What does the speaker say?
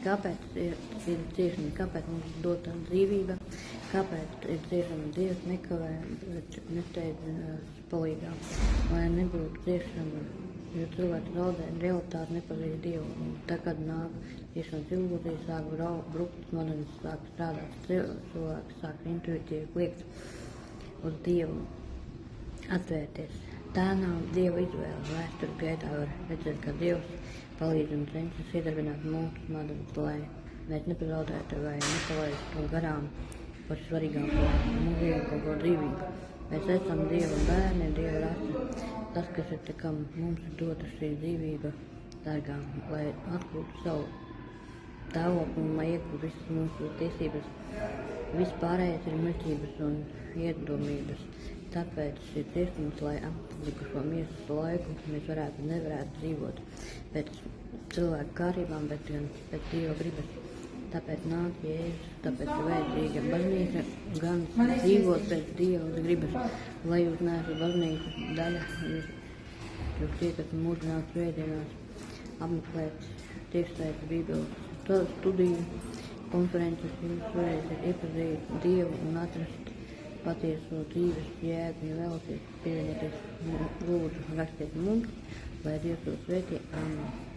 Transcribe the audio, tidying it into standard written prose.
Kāpēc ir ciešana, kāpēc mums ir dota dzīvība, kāpēc ir ciešana Dievs nekavē, bet nesteidz palīgā. Lai nebūtu ciešana, jo cilvēks zaudē realitāti, nepazīst Dievu. Un tā, kad nāk ciešanas ilūzija, sāk brukt smadzenes, sāk strādāt, cilvēks sāk intuitīvi kliegt uz Dievu, atvērties. Tā nav Dieva izvēle. Vēstures gaitā var redzēt, ka Dievs palīdz un cenšas iedarbināt mūsu smadzenes, lai mēs nepazaudētu vai nepalaistu garām par svarīgāko mūžīgāko dzīvību. Mēs esam Dieva bērni, Dieva rasa. Tas, kas ir kam mums ir dota šī dzīvība, dārgā, lai atgūtu savu stāvokli un lai iegūtu visas mūsu tiesības. Viss pārējais ir muļķības un iedomības. Tāpēc ir ciešams, lai atlikušo miesas laiku mēs nevarētu dzīvot pēc cilvēku kārībām, bet gan pēc Dieva gribas. Tāpēc nāk Jēzus, tāpēc ir vajadzīga baznīca, gan dzīvot pēc Dieva gribas. Lai jūs neesat baznīcas daļa, jūs tiekat mūžināt svētdienās, apmeklēt tiešsaistes Bībeles studiju, konferences, jūs varēsiet iepazīt Dievu un atrast patieso dzīves jēgu, ja vēlaties pievienoties, lūdzu rakstiet mums, lai Dievs to svētī. Amen.